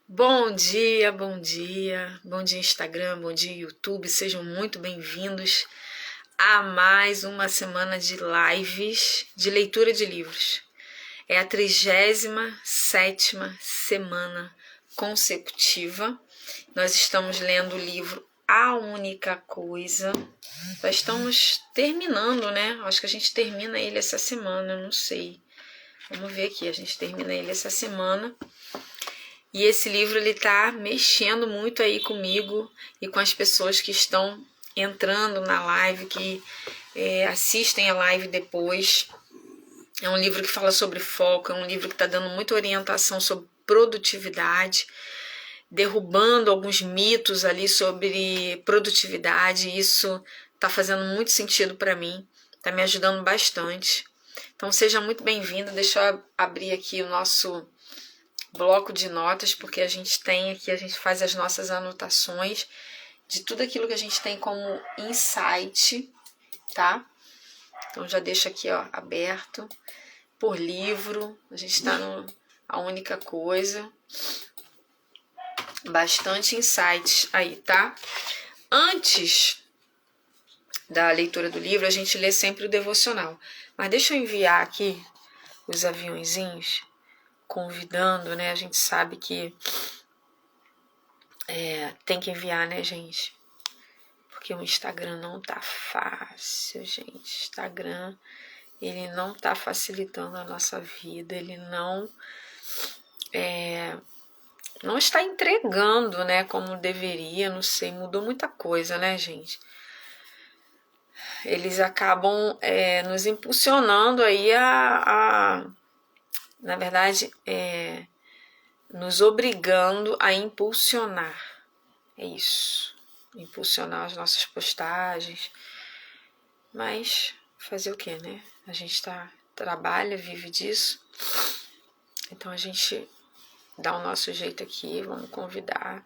Bom dia Instagram, bom dia YouTube, sejam muito bem-vindos a mais uma semana de lives de leitura de livros. É a 37ª semana consecutiva. Nós estamos lendo o livro A Única Coisa. Já estamos terminando, né? Acho que a gente termina ele essa semana, eu não sei. Vamos ver aqui, a gente termina ele essa semana. E esse livro ele tá mexendo muito aí comigo e com as pessoas que estão entrando na live, que assistem a live depois. É um livro que fala sobre foco, é um livro que está dando muita orientação sobre produtividade, derrubando alguns mitos ali sobre produtividade. Isso está fazendo muito sentido para mim, está me ajudando bastante. Então seja muito bem-vindo. Deixa eu abrir aqui o nosso bloco de notas, porque a gente faz as nossas anotações de tudo aquilo que a gente tem como insight, tá? Então já deixa aqui, ó, aberto por livro. A gente tá no A Única Coisa. Bastante insights aí, tá? Antes da leitura do livro, a gente lê sempre o devocional. Mas deixa eu enviar aqui os aviãozinhos convidando, né? A gente sabe que tem que enviar, né, gente? Porque o Instagram não tá fácil, gente. Instagram, ele não tá facilitando a nossa vida, ele não está entregando, né, como deveria, não sei, mudou muita coisa, né, gente? Eles acabam nos impulsionando aí na verdade, nos obrigando a impulsionar. É isso. Impulsionar as nossas postagens. Mas fazer o quê, né? A gente trabalha, vive disso. Então a gente dá o nosso jeito aqui. Vamos convidar.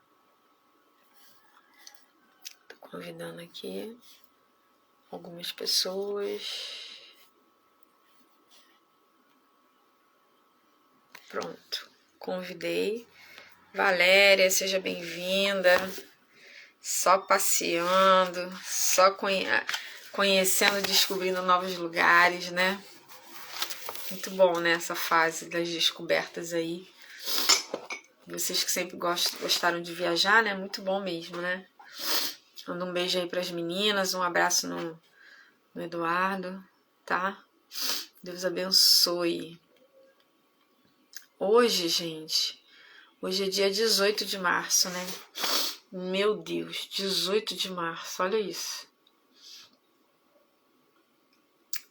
Tô convidando aqui algumas pessoas. Pronto. Convidei. Valéria, seja bem-vinda. Só passeando, só conhecendo, descobrindo novos lugares, né? Muito bom, né? Essa fase das descobertas aí. Vocês que sempre gostaram de viajar, né? Muito bom mesmo, né? Manda um beijo aí pras meninas, um abraço no Eduardo, tá? Deus abençoe. Hoje, gente, hoje é dia 18 de março, né? Meu Deus, 18 de março, olha isso.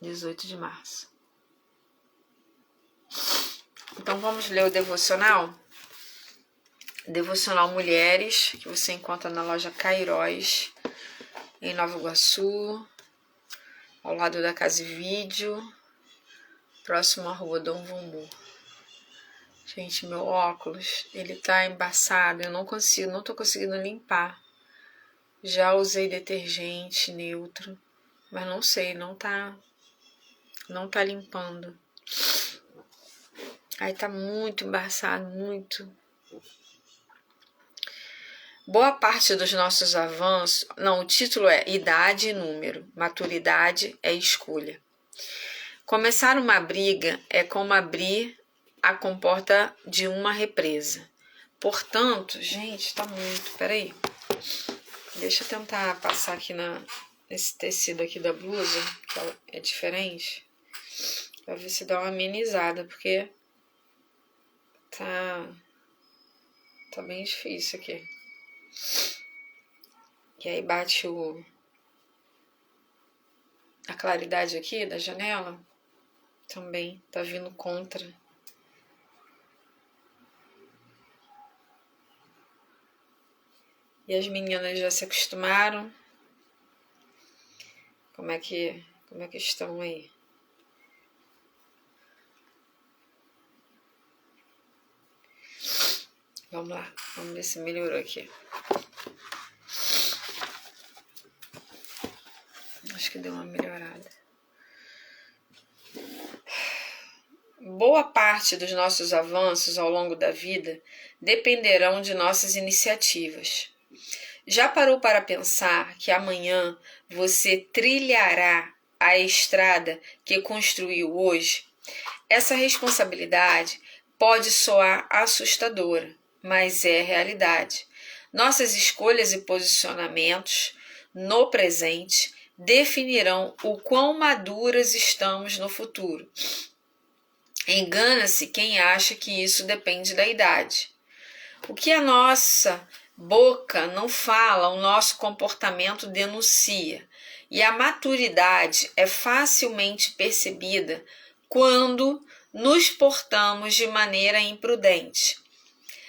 18 de março. Então vamos ler o devocional? Devocional Mulheres, que você encontra na loja Cairóis, em Nova Iguaçu, ao lado da Casa e Vídeo, próximo à Rua Dom Vumbu. Gente, meu óculos, ele tá embaçado, eu não tô conseguindo limpar. Já usei detergente neutro, mas não sei, não tá limpando. Aí tá muito embaçado, muito. Boa parte dos nossos avanços... Não, o título é Idade e Número, Maturidade é Escolha. Começar uma briga é como abrir a comporta de uma represa. Portanto, gente, tá muito... Peraí. Deixa eu tentar passar aqui nesse tecido aqui da blusa, que é diferente, pra ver se dá uma amenizada, porque tá bem difícil aqui. E aí bate a claridade aqui da janela, também tá vindo contra. E as meninas já se acostumaram. Como é que estão aí? Vamos lá, vamos ver se melhorou aqui. Acho que deu uma melhorada. boa parte dos nossos avanços ao longo da vida dependerão de nossas iniciativas. Já parou para pensar que amanhã você trilhará a estrada que construiu hoje? Essa responsabilidade pode soar assustadora, mas é realidade. Nossas escolhas e posicionamentos no presente definirão o quão maduras estamos no futuro. Engana-se quem acha que isso depende da idade. O que a nossa boca não fala, o nosso comportamento denuncia. E a maturidade é facilmente percebida quando nos portamos de maneira imprudente.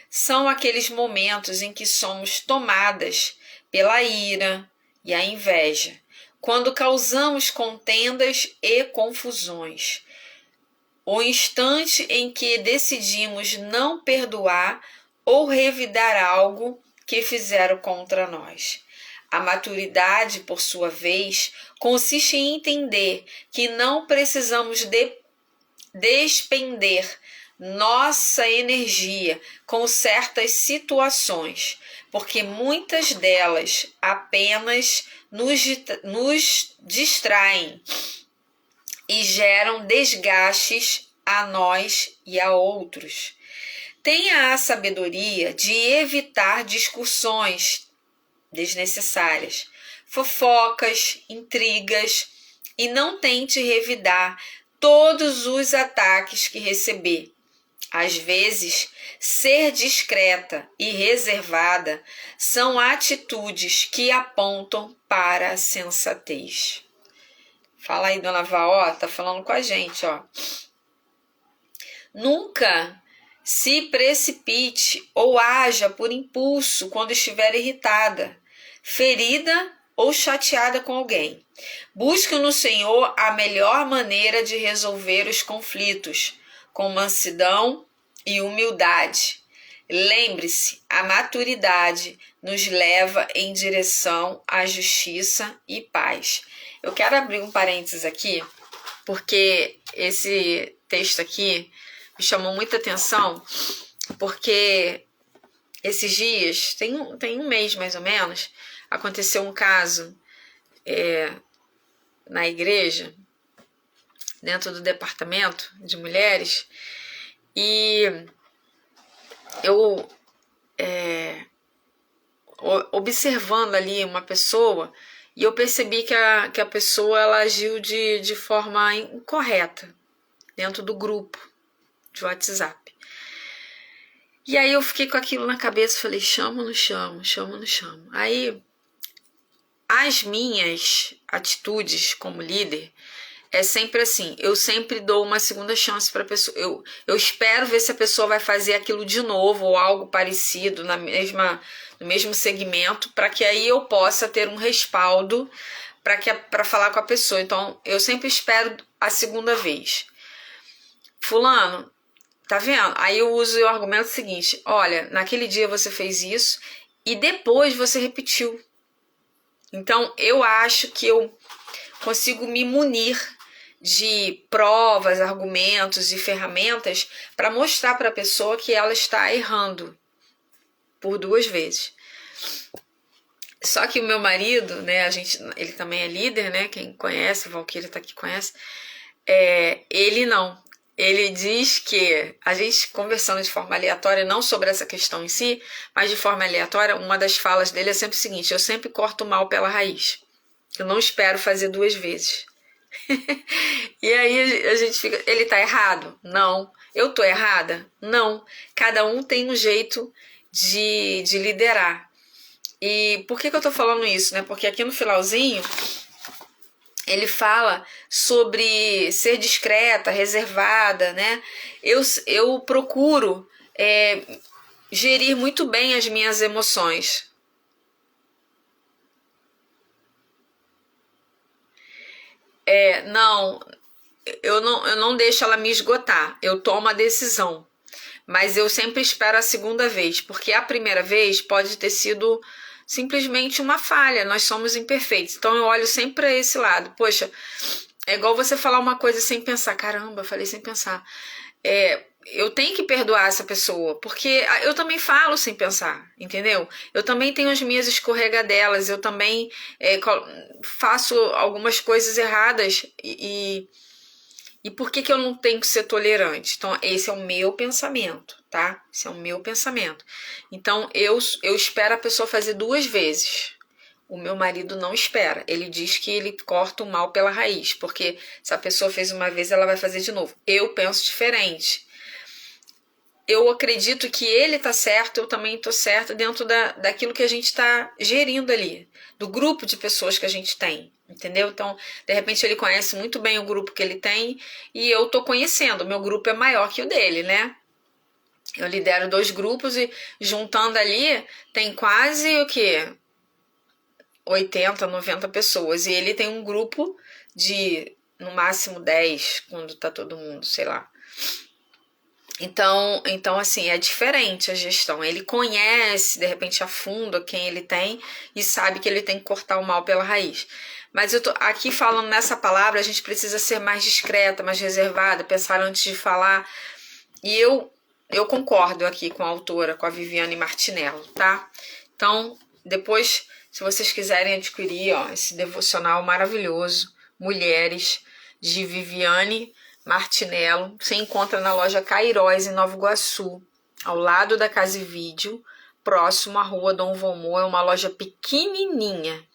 São aqueles momentos em que somos tomadas pela ira e a inveja, quando causamos contendas e confusões. O instante em que decidimos não perdoar ou revidar algo que fizeram contra nós. A maturidade, por sua vez, consiste em entender que não precisamos despender nossa energia com certas situações, porque muitas delas apenas nos distraem e geram desgastes a nós e a outros. Tenha a sabedoria de evitar discussões desnecessárias, fofocas, intrigas, e não tente revidar todos os ataques que receber. Às vezes, ser discreta e reservada são atitudes que apontam para a sensatez. Fala aí, dona Vaó, tá falando com a gente, ó. Nunca se precipite ou haja por impulso quando estiver irritada, ferida ou chateada com alguém. Busque no Senhor a melhor maneira de resolver os conflitos, com mansidão e humildade. Lembre-se, a maturidade nos leva em direção à justiça e paz. Eu quero abrir um parênteses aqui, porque esse texto aqui me chamou muita atenção, porque esses dias, tem um mês mais ou menos, aconteceu um caso na igreja, dentro do departamento de mulheres, e eu observando ali uma pessoa, e eu percebi que a pessoa ela agiu de forma incorreta dentro do grupo de WhatsApp. E aí eu fiquei com aquilo na cabeça, falei, chamo ou não chamo, chamo ou não chamo. Aí as minhas atitudes como líder é sempre assim, eu sempre dou uma segunda chance para a pessoa. Eu espero ver se a pessoa vai fazer aquilo de novo ou algo parecido no mesmo segmento, para que aí eu possa ter um respaldo para falar com a pessoa. Então, eu sempre espero a segunda vez. Fulano, tá vendo? Aí eu uso o argumento seguinte, olha, naquele dia você fez isso e depois você repetiu. Então, eu acho que eu consigo me munir de provas, argumentos e ferramentas para mostrar para a pessoa que ela está errando por 2 vezes. Só que o meu marido, né, ele também é líder, né, quem conhece, o Valquíria tá aqui, conhece, ele não. Ele diz que, a gente conversando de forma aleatória, não sobre essa questão em si, mas de forma aleatória, uma das falas dele é sempre o seguinte, eu sempre corto o mal pela raiz. Eu não espero fazer 2 vezes. E aí a gente fica, ele tá errado? Não. Eu tô errada? Não. Cada um tem um jeito de liderar. E por que eu tô falando isso, né? Porque aqui no finalzinho ele fala sobre ser discreta, reservada, né? Eu procuro gerir muito bem as minhas emoções. Eu não deixo ela me esgotar. Eu tomo a decisão. Mas eu sempre espero a segunda vez, porque a primeira vez pode ter sido simplesmente uma falha, nós somos imperfeitos. Então eu olho sempre para esse lado. Poxa, é igual você falar uma coisa sem pensar. Caramba, falei sem pensar. eu tenho que perdoar essa pessoa, porque eu também falo sem pensar, entendeu? Eu também tenho as minhas escorregadelas, eu também faço algumas coisas erradas e por que eu não tenho que ser tolerante? Então, esse é o meu pensamento, tá? Esse é o meu pensamento. Então, eu espero a pessoa fazer 2 vezes. O meu marido não espera. Ele diz que ele corta o mal pela raiz, porque se a pessoa fez uma vez, ela vai fazer de novo. Eu penso diferente. Eu acredito que ele tá certo, eu também tô certa dentro daquilo que a gente tá gerindo ali, do grupo de pessoas que a gente tem, entendeu? Então, de repente ele conhece muito bem o grupo que ele tem e eu tô conhecendo, o meu grupo é maior que o dele, né? Eu lidero 2 grupos e juntando ali tem quase o quê? 80, 90 pessoas e ele tem um grupo de no máximo 10 quando tá todo mundo, sei lá. Então, assim, é diferente a gestão. Ele conhece, de repente, a fundo quem ele tem e sabe que ele tem que cortar o mal pela raiz. Mas eu tô aqui falando nessa palavra, a gente precisa ser mais discreta, mais reservada, pensar antes de falar. E eu concordo aqui com a autora, com a Viviane Martinello, tá? Então, depois, se vocês quiserem adquirir esse devocional maravilhoso, Mulheres, de Viviane Martinello, você encontra na loja Cairóis, em Nova Iguaçu, ao lado da Casa e Vídeo, próximo à Rua Dom Vomô. É uma loja pequenininha,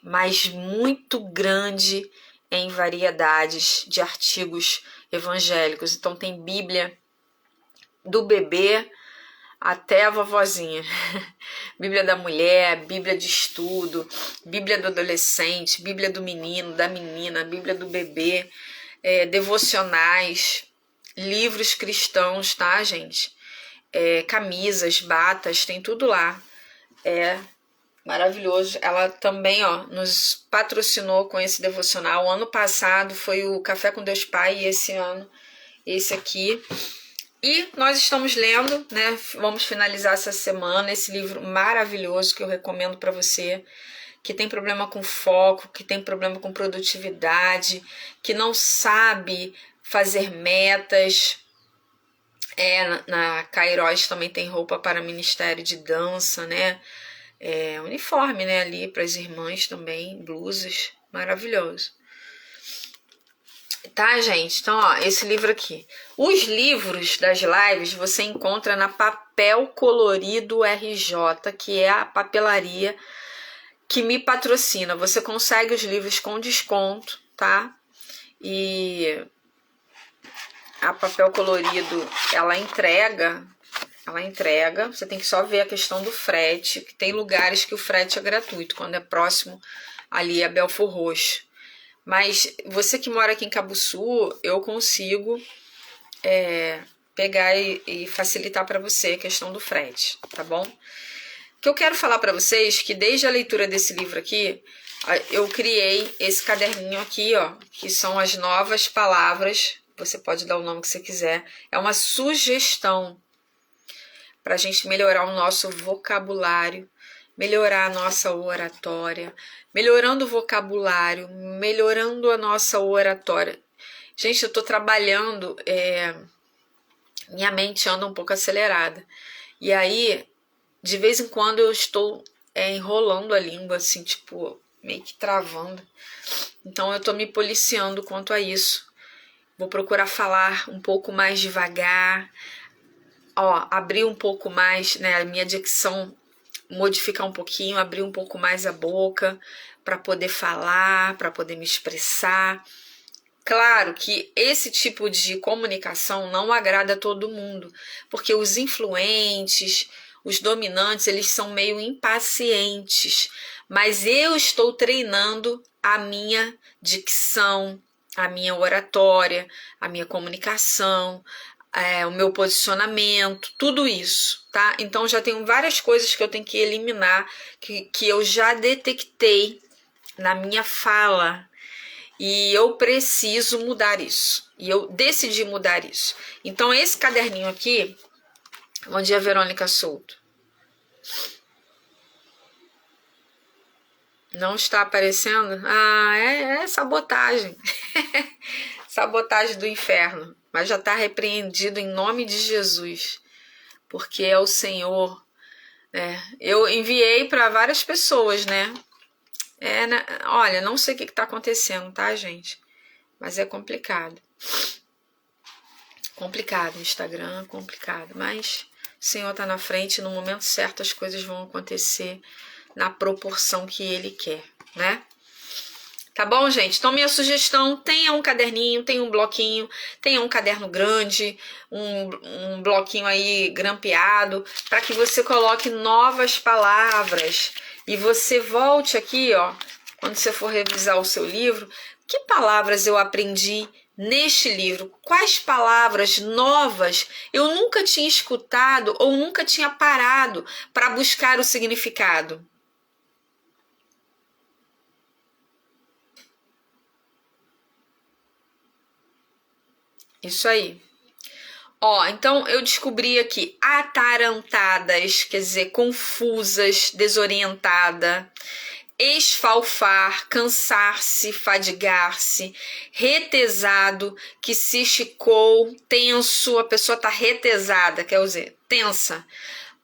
mas muito grande em variedades de artigos evangélicos. Então tem Bíblia do bebê até a vovozinha, Bíblia da mulher, Bíblia de estudo, Bíblia do adolescente, Bíblia do menino, da menina, Bíblia do bebê, devocionais, livros cristãos, tá, gente? Camisas, batas, tem tudo lá. É maravilhoso. Ela também, nos patrocinou com esse devocional. O ano passado foi o Café com Deus Pai e esse ano esse aqui. E nós estamos lendo, né? Vamos finalizar essa semana esse livro maravilhoso que eu recomendo para você, que tem problema com foco, que tem problema com produtividade, que não sabe fazer metas. Na Cairóis também tem roupa para ministério de dança, né? Uniforme, né? Ali para as irmãs também, blusas, maravilhoso. Tá, gente? Então, esse livro aqui. Os livros das lives você encontra na Papel Colorido RJ, que é a papelaria que me patrocina. Você consegue os livros com desconto, tá? E a Papel Colorido, ela entrega, você tem que só ver a questão do frete, que tem lugares que o frete é gratuito, quando é próximo ali a Belfor Roxo. Mas você que mora aqui em Cabuçu, eu consigo pegar e facilitar para você a questão do frete, tá bom? O que eu quero falar para vocês é que desde a leitura desse livro aqui, eu criei esse caderninho aqui, que são as novas palavras, você pode dar o nome que você quiser, é uma sugestão para a gente melhorar o nosso vocabulário, melhorar a nossa oratória, melhorando o vocabulário, melhorando a nossa oratória. Gente, eu estou trabalhando, minha mente anda um pouco acelerada. E aí, de vez em quando eu estou enrolando a língua, assim, tipo, meio que travando. Então eu estou me policiando quanto a isso. Vou procurar falar um pouco mais devagar, abrir um pouco mais, né, a minha dicção, modificar um pouquinho, abrir um pouco mais a boca para poder falar, para poder me expressar. Claro que esse tipo de comunicação não agrada a todo mundo, porque os influentes, os dominantes, eles são meio impacientes, mas eu estou treinando a minha dicção, a minha oratória, a minha comunicação, o meu posicionamento, tudo isso, tá? Então já tenho várias coisas que eu tenho que eliminar, que eu já detectei na minha fala, e eu preciso mudar isso, e eu decidi mudar isso. Então esse caderninho aqui, bom dia Verônica Souto, não está aparecendo? É sabotagem, sabotagem do inferno. mas já está repreendido em nome de Jesus, porque é o Senhor. Eu enviei para várias pessoas, né? Olha, não sei o que está acontecendo, tá, gente? Mas é complicado. Complicado, Instagram, complicado. Mas o Senhor está na frente, no momento certo as coisas vão acontecer na proporção que Ele quer, né? Tá bom, gente? Então, minha sugestão, tenha um caderninho, tenha um bloquinho, tenha um caderno grande, um bloquinho aí grampeado, para que você coloque novas palavras e você volte aqui, ó, quando você for revisar o seu livro, que palavras eu aprendi neste livro? Quais palavras novas eu nunca tinha escutado ou nunca tinha parado para buscar o significado? Isso aí. Ó, então eu descobri aqui atarantadas, quer dizer, confusas, desorientada, esfalfar, cansar-se, fadigar-se, retesado, que se esticou, tenso, a pessoa tá retesada, quer dizer, tensa.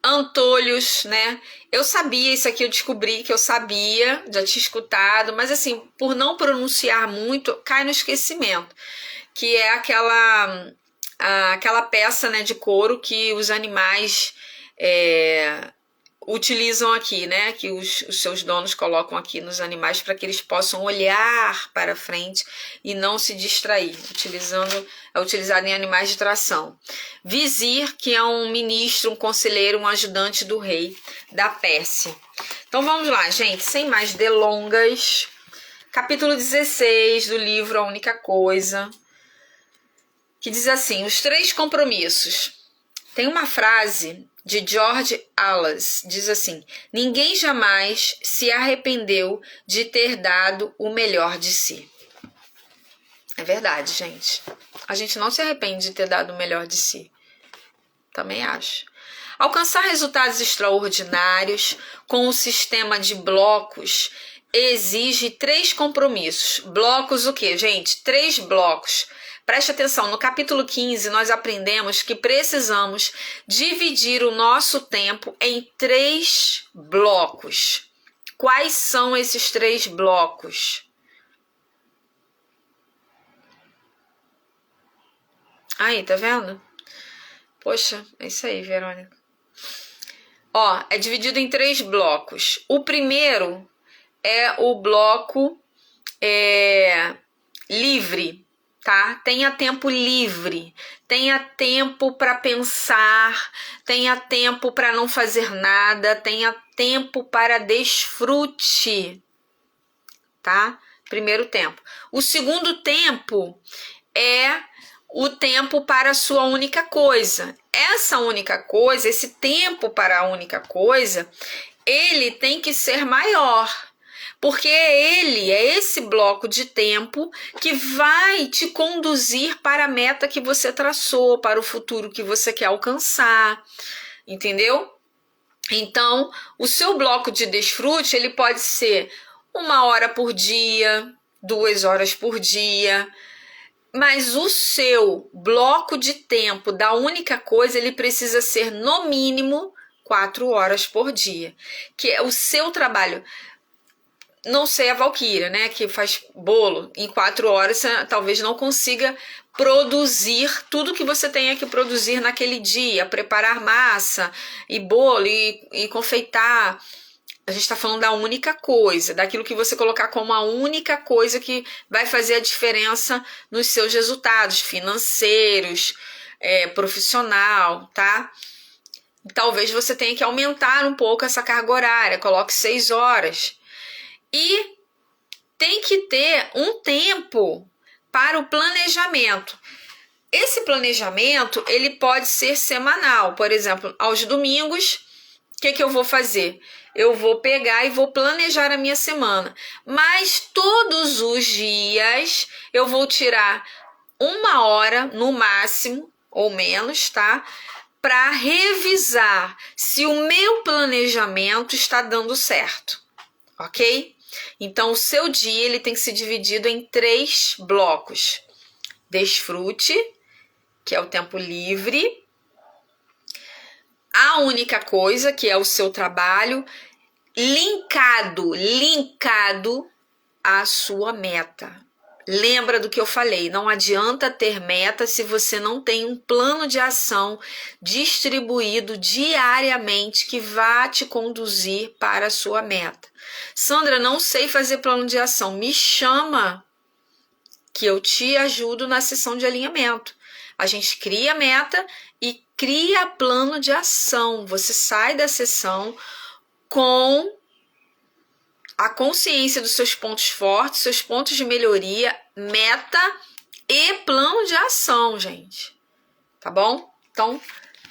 Antolhos, né? Eu sabia, isso aqui eu descobri que eu sabia, já tinha escutado, mas assim, por não pronunciar muito, cai no esquecimento. Que é aquela peça, né, de couro que os animais utilizam aqui, né, que os seus donos colocam aqui nos animais para que eles possam olhar para frente e não se distrair, é utilizado em animais de tração. Vizir, que é um ministro, um conselheiro, um ajudante do rei da Pérsia. Então vamos lá, gente, sem mais delongas, capítulo 16 do livro A Única Coisa, que diz assim, os 3 compromissos. Tem uma frase de George Alas, diz assim, ninguém jamais se arrependeu de ter dado o melhor de si. É verdade, gente. A gente não se arrepende de ter dado o melhor de si. Também acho. Alcançar resultados extraordinários com um sistema de blocos exige 3 compromissos. Blocos o quê, gente? 3 blocos. Preste atenção, no capítulo 15 nós aprendemos que precisamos dividir o nosso tempo em 3 blocos. Quais são esses 3 blocos? Aí, tá vendo? Poxa, é isso aí, Verônica. Ó, é dividido em 3 blocos. O primeiro é o bloco livre. Tá? Tenha tempo livre, tenha tempo para pensar, tenha tempo para não fazer nada, tenha tempo para desfrute, tá? Primeiro tempo. O segundo tempo é o tempo para a sua única coisa. Essa única coisa, esse tempo para a única coisa, ele tem que ser maior. Porque é esse bloco de tempo que vai te conduzir para a meta que você traçou, para o futuro que você quer alcançar, entendeu? Então, o seu bloco de desfrute, ele pode ser 1 hora por dia, 2 horas por dia, mas o seu bloco de tempo da única coisa, ele precisa ser no mínimo 4 horas por dia, que é o seu trabalho. Não sei a Valquíria, né, que faz bolo, em 4 horas você talvez não consiga produzir tudo que você tenha que produzir naquele dia, preparar massa e bolo e confeitar. A gente está falando da única coisa, daquilo que você colocar como a única coisa que vai fazer a diferença nos seus resultados financeiros, profissional, tá? Talvez você tenha que aumentar um pouco essa carga horária, coloque 6 horas. E tem que ter um tempo para o planejamento. Esse planejamento, ele pode ser semanal. Por exemplo, aos domingos, o que eu vou fazer? Eu vou pegar e vou planejar a minha semana. Mas todos os dias eu vou tirar 1 hora, no máximo, ou menos, tá? Para revisar se o meu planejamento está dando certo. Ok? Então, o seu dia ele tem que ser dividido em 3 blocos. Desfrute, que é o tempo livre, a única coisa, que é o seu trabalho, linkado à sua meta. Lembra do que eu falei, não adianta ter meta se você não tem um plano de ação distribuído diariamente que vá te conduzir para a sua meta. Sandra, não sei fazer plano de ação, me chama que eu te ajudo na sessão de alinhamento. A gente cria meta e cria plano de ação. Você sai da sessão com a consciência dos seus pontos fortes, seus pontos de melhoria, meta e plano de ação, gente. Tá bom? Então,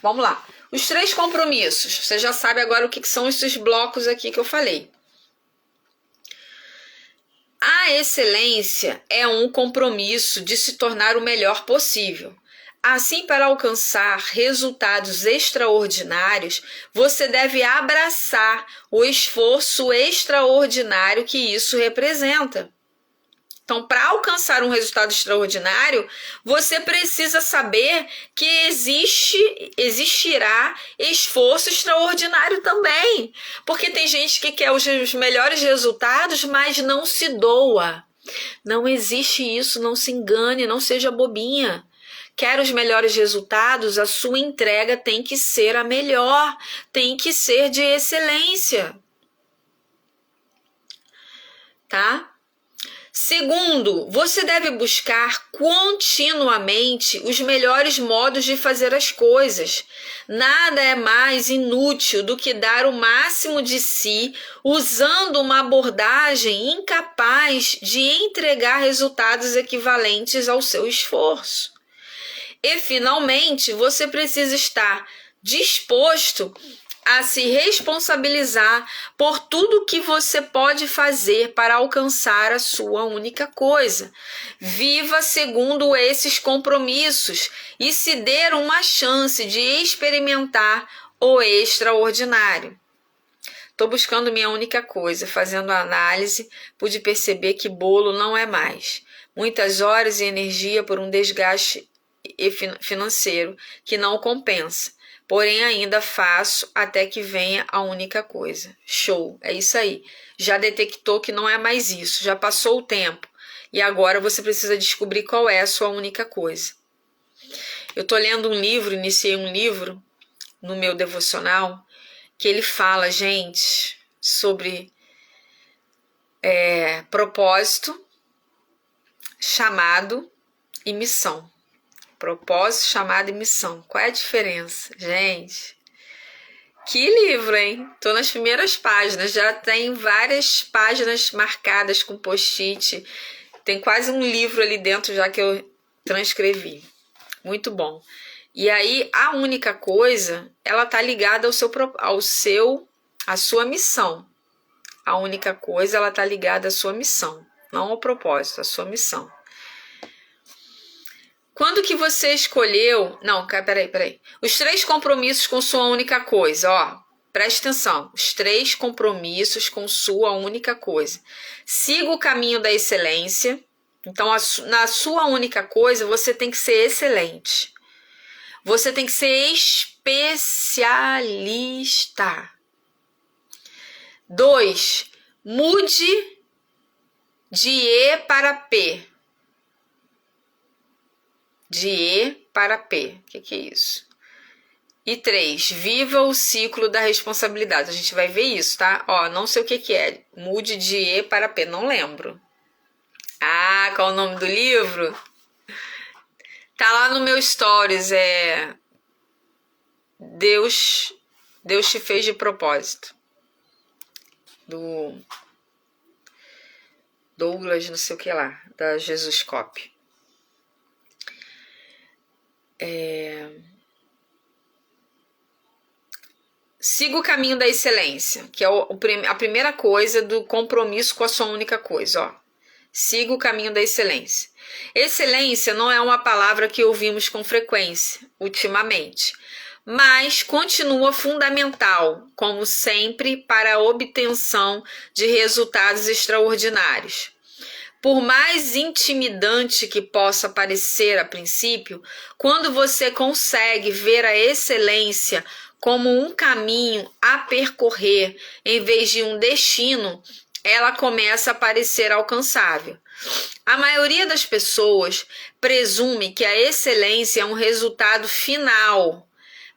vamos lá. Os 3 compromissos. Você já sabe agora o que são esses blocos aqui que eu falei. A excelência é um compromisso de se tornar o melhor possível. Assim, para alcançar resultados extraordinários, você deve abraçar o esforço extraordinário que isso representa. Então, para alcançar um resultado extraordinário, você precisa saber que existirá esforço extraordinário também. Porque tem gente que quer os melhores resultados, mas não se doa. Não existe isso, não se engane, não seja bobinha. Quer os melhores resultados, a sua entrega tem que ser a melhor, tem que ser de excelência. Tá? Segundo, você deve buscar continuamente os melhores modos de fazer as coisas. Nada é mais inútil do que dar o máximo de si usando uma abordagem incapaz de entregar resultados equivalentes ao seu esforço. E, finalmente, você precisa estar disposto a se responsabilizar por tudo que você pode fazer para alcançar a sua única coisa. Viva segundo esses compromissos e se dê uma chance de experimentar o extraordinário. Estou buscando minha única coisa, fazendo a análise, pude perceber que bolo não é mais. Muitas horas e energia por um desgaste financeiro que não compensa. Porém, ainda faço até que venha a única coisa. Show, é isso aí. Já detectou que não é mais isso, já passou o tempo. E agora você precisa descobrir qual é a sua única coisa. Eu estou lendo um livro, iniciei um livro no meu devocional, que ele fala, gente, sobre propósito, chamado e missão. Propósito, chamado e missão. Qual é a diferença? Gente, que livro, hein? Tô nas primeiras páginas, já tem várias páginas marcadas com post-it. Tem quase um livro ali dentro já que eu transcrevi. Muito bom. E aí, a única coisa, ela tá ligada à sua missão. A única coisa, ela tá ligada à sua missão, não ao propósito, à sua missão. Quando que você escolheu... Não, peraí. Os 3 compromissos com sua única coisa, ó. Preste atenção. Os 3 compromissos com sua única coisa. Siga o caminho da excelência. Então, na sua única coisa, você tem que ser excelente. Você tem que ser especialista. 2. Mude de E para P. De E para P. O que é isso? E 3. Viva o ciclo da responsabilidade. A gente vai ver isso, tá? Ó, não sei o que é. Mude de E para P. Não lembro. Ah, qual é o nome do livro? Tá lá no meu stories. Deus te fez de propósito. Do Douglas, não sei o que lá. Da Jesus Cop. Siga o caminho da excelência, que é a primeira coisa do compromisso com a sua única coisa. Ó. Siga o caminho da excelência. Excelência não é uma palavra que ouvimos com frequência ultimamente, mas continua fundamental, como sempre, para a obtenção de resultados extraordinários. Por mais intimidante que possa parecer a princípio, quando você consegue ver a excelência como um caminho a percorrer em vez de um destino, ela começa a parecer alcançável. A maioria das pessoas presume que a excelência é um resultado final,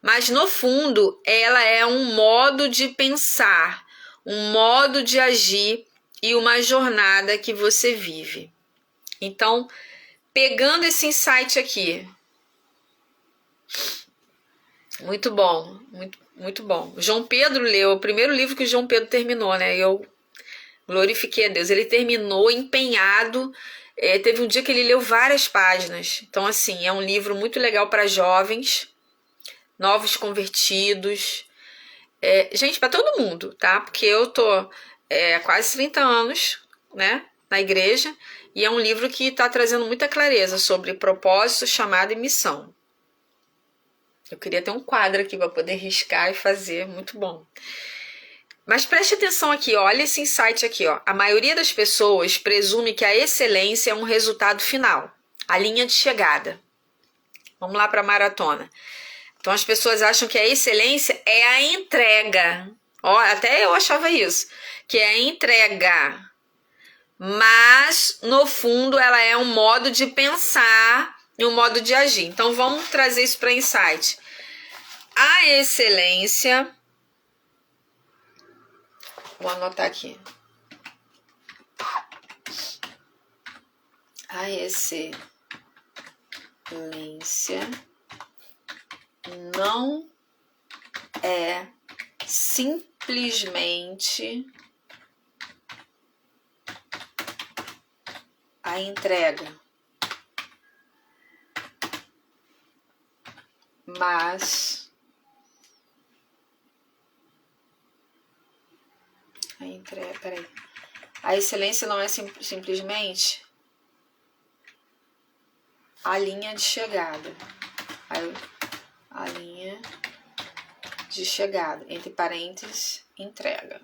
mas no fundo ela é um modo de pensar, um modo de agir e uma jornada que você vive. Então, pegando esse insight aqui, muito bom, muito bom. João Pedro leu o primeiro livro que o João Pedro terminou, né? Eu glorifiquei a Deus. Ele terminou empenhado. Teve um dia que ele leu várias páginas. Então, assim, é um livro muito legal para jovens, novos convertidos. Gente, para todo mundo, tá? Porque eu tô há quase 30 anos, né, na igreja. E é um livro que está trazendo muita clareza sobre propósito, chamado e missão. Eu queria ter um quadro aqui para poder riscar e fazer. Muito bom. Mas preste atenção aqui, ó, olha esse insight aqui, ó. A maioria das pessoas presume que a excelência é um resultado final, a linha de chegada. Vamos lá para a maratona. Então as pessoas acham que a excelência é a entrega. Ó, até eu achava isso, que é a entrega. Mas no fundo ela é um modo de pensar e um modo de agir. Então vamos trazer isso para insight. A excelência, vou anotar aqui. A excelência não é simplesmente a entrega, mas a excelência não é simplesmente a linha de chegada. A linha de chegada, entre parênteses, entrega.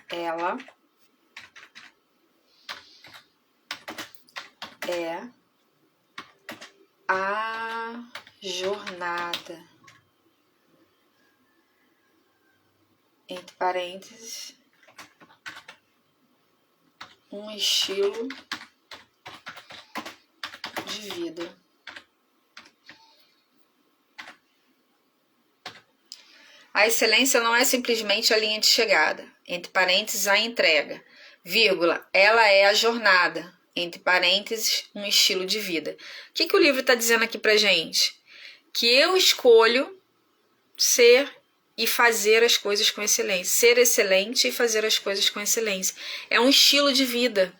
Ela é a jornada, entre parênteses, um estilo de vida. A excelência não é simplesmente a linha de chegada, entre parênteses, a entrega, vírgula, ela é a jornada, entre parênteses, um estilo de vida. O que o livro está dizendo aqui pra gente? Que eu escolho ser e fazer as coisas com excelência. Ser excelente e fazer as coisas com excelência. É um estilo de vida.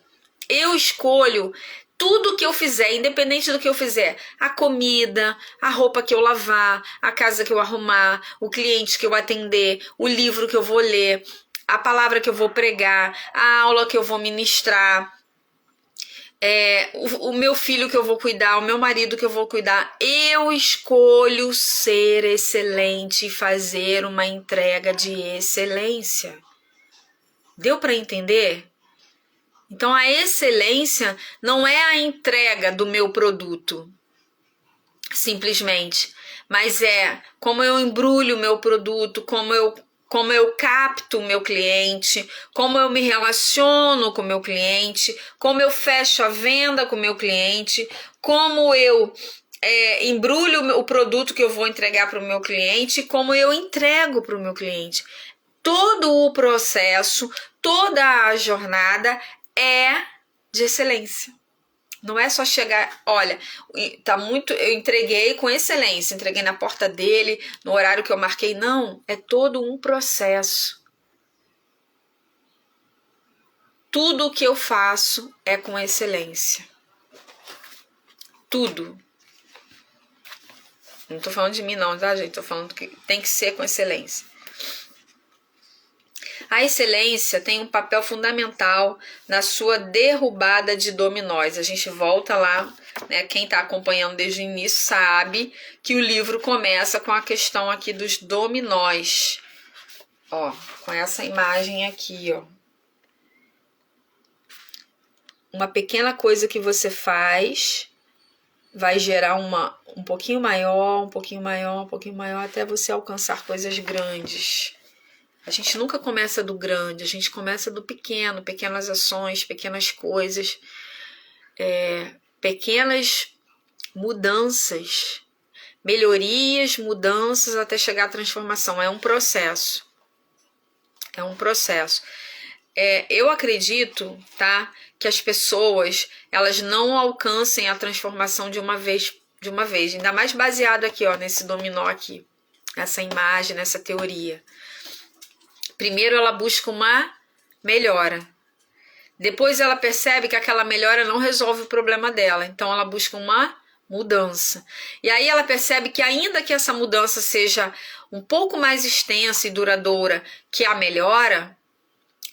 Eu escolho tudo que eu fizer, independente do que eu fizer. A comida, a roupa que eu lavar, a casa que eu arrumar, o cliente que eu atender, o livro que eu vou ler, a palavra que eu vou pregar, a aula que eu vou ministrar, o meu filho que eu vou cuidar, o meu marido que eu vou cuidar. Eu escolho ser excelente e fazer uma entrega de excelência. Deu para entender? Então a excelência não é a entrega do meu produto, simplesmente, mas é como eu embrulho o meu produto, como eu capto o meu cliente, como eu me relaciono com o meu cliente, como eu fecho a venda com o meu cliente, como eu embrulho o produto que eu vou entregar para o meu cliente, como eu entrego para o meu cliente. Todo o processo, toda a jornada é de excelência. Não é só chegar, olha, eu entreguei com excelência, entreguei na porta dele, no horário que eu marquei. Não, é todo um processo. Tudo o que eu faço é com excelência. Tudo. Não tô falando de mim não, tá, gente? Tô falando que tem que ser com excelência. A excelência tem um papel fundamental na sua derrubada de dominós. A gente volta lá, né? Quem está acompanhando desde o início sabe que o livro começa com a questão aqui dos dominós. Ó, com essa imagem aqui, ó. Uma pequena coisa que você faz vai gerar um pouquinho maior, um pouquinho maior, um pouquinho maior, até você alcançar coisas grandes. A gente nunca começa do grande, a gente começa do pequeno, pequenas ações, pequenas coisas, pequenas mudanças, melhorias, mudanças até chegar à transformação. É um processo. É um processo. Eu acredito, tá, que as pessoas elas não alcancem a transformação de uma vez, ainda mais baseado aqui, ó, nesse dominó aqui, nessa imagem, nessa teoria. Primeiro ela busca uma melhora. Depois ela percebe que aquela melhora não resolve o problema dela, então ela busca uma mudança. E aí ela percebe que ainda que essa mudança seja um pouco mais extensa e duradoura que a melhora,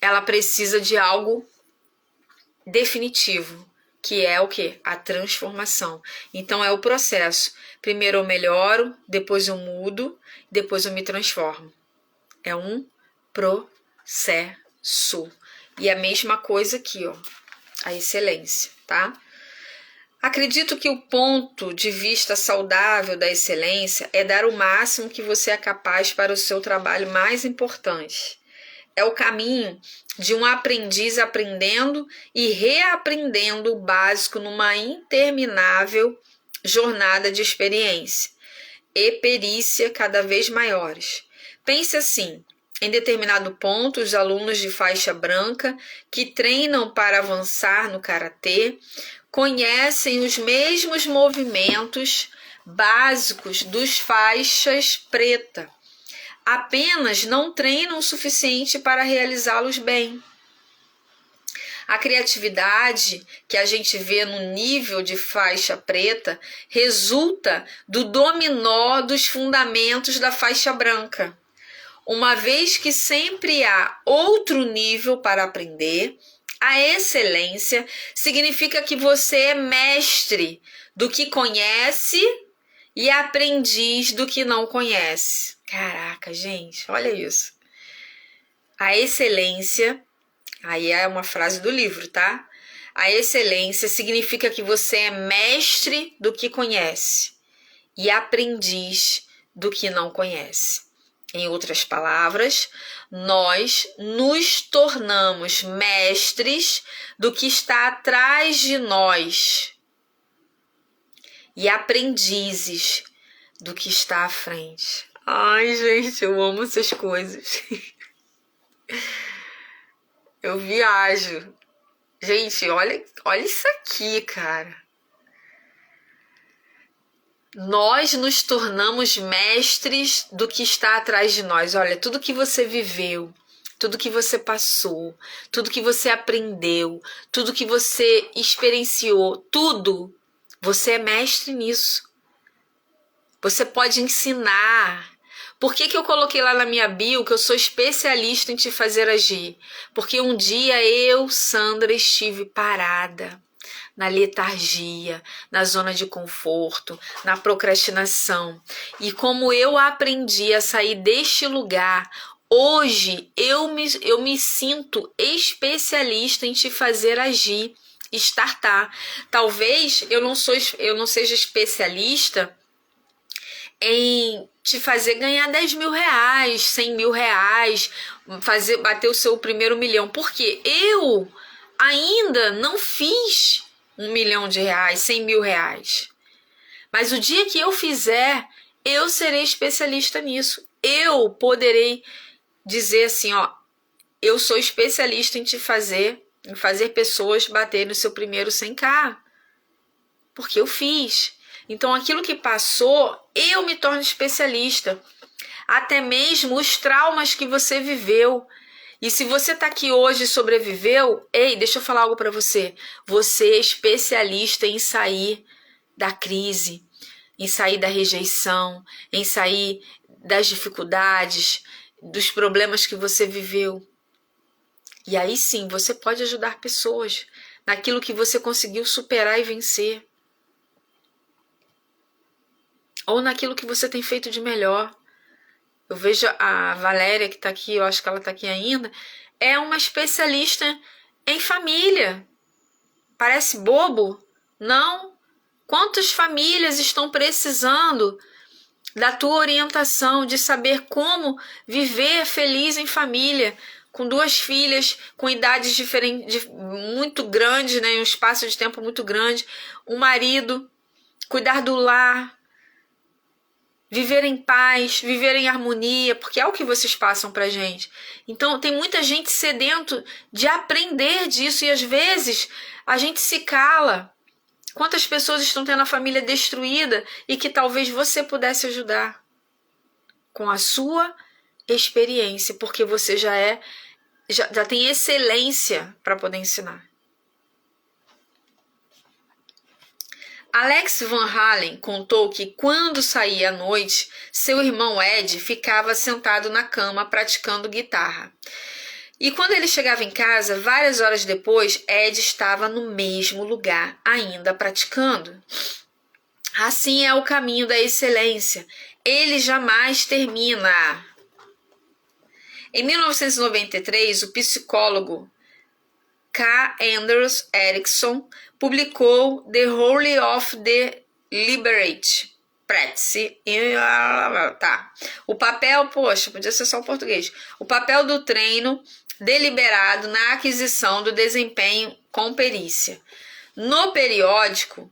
ela precisa de algo definitivo, que é o quê? A transformação. Então é o processo. Primeiro eu melhoro, depois eu mudo, depois eu me transformo. É um processo. E a mesma coisa aqui, ó, a excelência, tá? Acredito que o ponto de vista saudável da excelência é dar o máximo que você é capaz para o seu trabalho mais importante. É o caminho de um aprendiz aprendendo e reaprendendo o básico numa interminável jornada de experiência e perícia cada vez maiores. Pense assim, em determinado ponto, os alunos de faixa branca que treinam para avançar no karatê conhecem os mesmos movimentos básicos dos faixas preta. Apenas não treinam o suficiente para realizá-los bem. A criatividade que a gente vê no nível de faixa preta resulta do dominó dos fundamentos da faixa branca. Uma vez que sempre há outro nível para aprender, a excelência significa que você é mestre do que conhece e aprendiz do que não conhece. Caraca, gente, olha isso. A excelência, aí é uma frase do livro, tá? A excelência significa que você é mestre do que conhece e aprendiz do que não conhece. Em outras palavras, nós nos tornamos mestres do que está atrás de nós e aprendizes do que está à frente. Ai, gente, eu amo essas coisas. Eu viajo. Gente, olha isso aqui, cara. Nós nos tornamos mestres do que está atrás de nós. Olha, tudo que você viveu, tudo que você passou, tudo que você aprendeu, tudo que você experienciou, tudo, você é mestre nisso. Você pode ensinar. Por que eu coloquei lá na minha bio que eu sou especialista em te fazer agir? Porque um dia eu, Sandra, estive parada na letargia, na zona de conforto, na procrastinação. E como eu aprendi a sair deste lugar, hoje eu me sinto especialista em te fazer agir, startar. Talvez eu não seja especialista em te fazer ganhar 10 mil reais, 100 mil reais, bater o seu primeiro milhão, porque eu ainda não fiz 1 milhão de reais, 100 mil reais. Mas o dia que eu fizer, eu serei especialista nisso. Eu poderei dizer assim, ó, eu sou especialista em fazer pessoas baterem no seu primeiro 100k. Porque eu fiz. Então, aquilo que passou, eu me torno especialista. Até mesmo os traumas que você viveu. E se você está aqui hoje e sobreviveu, ei, deixa eu falar algo para você. Você é especialista em sair da crise, em sair da rejeição, em sair das dificuldades, dos problemas que você viveu. E aí sim, você pode ajudar pessoas naquilo que você conseguiu superar e vencer. Ou naquilo que você tem feito de melhor. Eu vejo a Valéria, que tá aqui, eu acho que ela tá aqui ainda, é uma especialista em família. Parece bobo? Não. Quantas famílias estão precisando da tua orientação, de saber como viver feliz em família, com 2 filhas, com idades diferentes, muito grandes, né, um espaço de tempo muito grande, um marido, cuidar do lar, viver em paz, viver em harmonia, porque é o que vocês passam pra gente. Então tem muita gente sedento de aprender disso e às vezes a gente se cala. Quantas pessoas estão tendo a família destruída e que talvez você pudesse ajudar com a sua experiência, porque você já tem excelência para poder ensinar. Alex Van Halen contou que quando saía à noite, seu irmão Ed ficava sentado na cama praticando guitarra. E quando ele chegava em casa, várias horas depois, Ed estava no mesmo lugar, ainda praticando. Assim é o caminho da excelência. Ele jamais termina. Em 1993, o psicólogo K. Anders Ericsson publicou The Role of the Liberate Practice. O papel, podia ser só o português. O papel do treino deliberado na aquisição do desempenho com perícia. No periódico,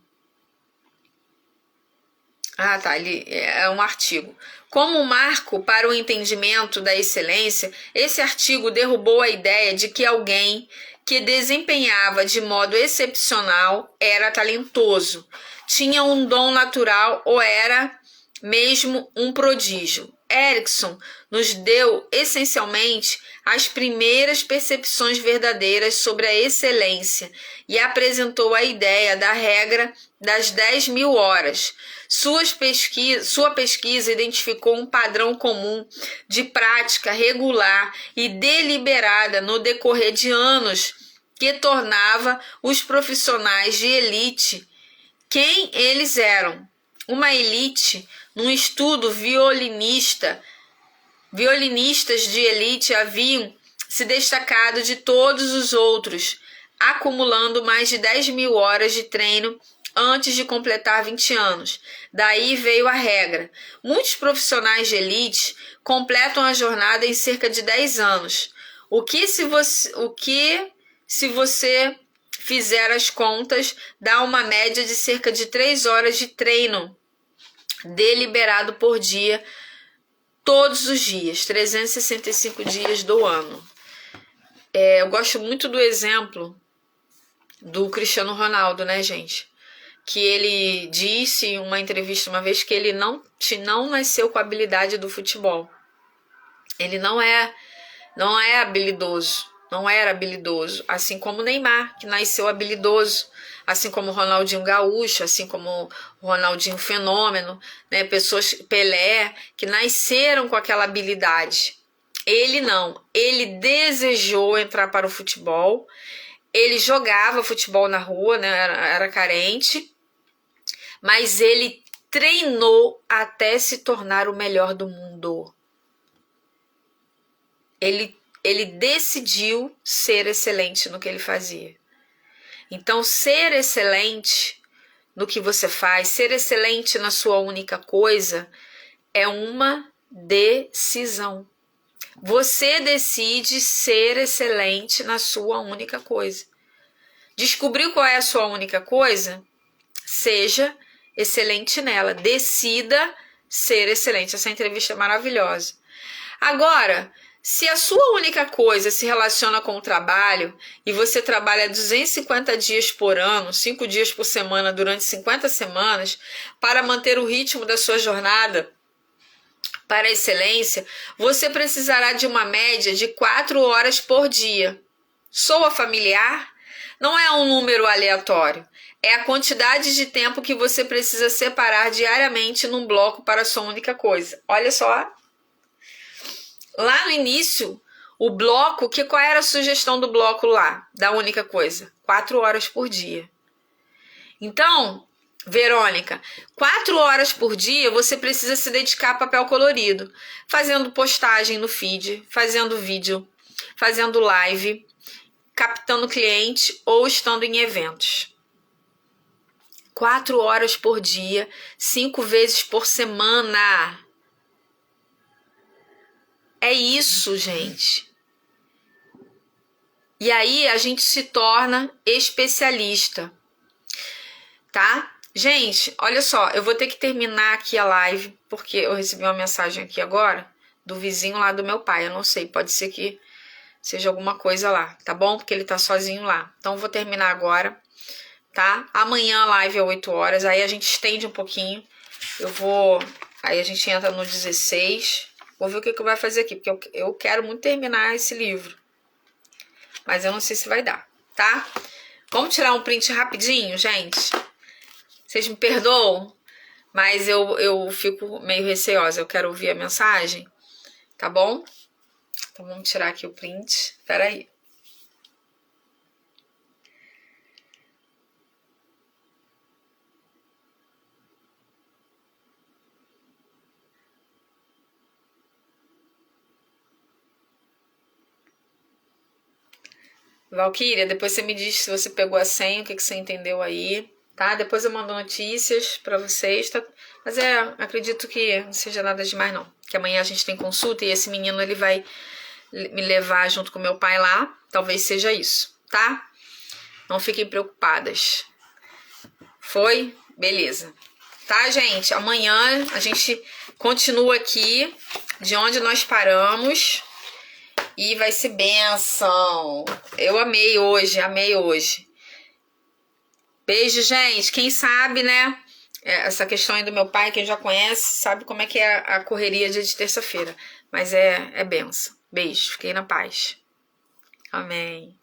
ele é um artigo. Como marco para o entendimento da excelência, esse artigo derrubou a ideia de que alguém que desempenhava de modo excepcional era talentoso, tinha um dom natural ou era mesmo um prodígio. Erickson nos deu essencialmente as primeiras percepções verdadeiras sobre a excelência e apresentou a ideia da regra das 10.000 horas. Sua pesquisa identificou um padrão comum de prática regular e deliberada no decorrer de anos que tornava os profissionais de elite quem eles eram. Uma elite, num estudo violinistas de elite haviam se destacado de todos os outros, acumulando mais de 10.000 horas de treino antes de completar 20 anos. Daí veio a regra. Muitos profissionais de elite completam a jornada em cerca de 10 anos. O que se você fizer as contas, dá uma média de cerca de 3 horas de treino deliberado por dia, todos os dias, 365 dias do ano. Eu gosto muito do exemplo do Cristiano Ronaldo, né, gente? Que ele disse em uma entrevista uma vez que ele não nasceu com a habilidade do futebol. Ele não é habilidoso, não era habilidoso, assim como o Neymar, que nasceu habilidoso, assim como o Ronaldinho Gaúcho, assim como o Ronaldinho Fenômeno, né? Pessoas, Pelé, que nasceram com aquela habilidade. Ele não, ele desejou entrar para o futebol, ele jogava futebol na rua, né? Era carente, mas ele treinou até se tornar o melhor do mundo. Ele decidiu ser excelente no que ele fazia. Então, ser excelente no que você faz, ser excelente na sua única coisa, é uma decisão. Você decide ser excelente na sua única coisa. Descobriu qual é a sua única coisa? Seja excelente nela. Decida ser excelente. Essa entrevista é maravilhosa. Agora, se a sua única coisa se relaciona com o trabalho e você trabalha 250 dias por ano, 5 dias por semana durante 50 semanas, para manter o ritmo da sua jornada para a excelência, você precisará de uma média de 4 horas por dia. Soa familiar? Não é um número aleatório. É a quantidade de tempo que você precisa separar diariamente num bloco para a sua única coisa. Olha só. Lá no início, o bloco, qual era a sugestão do bloco lá, da única coisa? 4 horas por dia. Então, Verônica, 4 horas por dia você precisa se dedicar a papel colorido, fazendo postagem no feed, fazendo vídeo, fazendo live, captando cliente ou estando em eventos. 4 horas por dia, 5 vezes por semana. É isso, gente. E aí a gente se torna especialista, tá? Gente, olha só, eu vou ter que terminar aqui a live, porque eu recebi uma mensagem aqui agora do vizinho lá do meu pai. Eu não sei, pode ser que seja alguma coisa lá, tá bom? Porque ele tá sozinho lá. Então eu vou terminar agora, tá? Amanhã a live é 8 horas, aí a gente estende um pouquinho. Aí a gente entra no 16. Vou ver o que vai fazer aqui, porque eu quero muito terminar esse livro. Mas eu não sei se vai dar, tá? Vamos tirar um print rapidinho, gente? Vocês me perdoam, mas eu fico meio receosa. Eu quero ouvir a mensagem, tá bom? Então vamos tirar aqui o print. Espera aí. Valquíria, depois você me diz se você pegou a senha, o que você entendeu aí, tá? Depois eu mando notícias pra vocês, tá? Mas acredito que não seja nada demais não. Que amanhã a gente tem consulta e esse menino ele vai me levar junto com meu pai lá. Talvez seja isso, tá? Não fiquem preocupadas. Foi? Beleza. Tá, gente? Amanhã a gente continua aqui de onde nós paramos. E vai ser bênção. Eu amei hoje. Beijo, gente. Quem sabe, né? Essa questão aí do meu pai, quem já conhece, sabe como é que é a correria dia de terça-feira. Mas é bênção. Beijo. Fiquei na paz. Amém.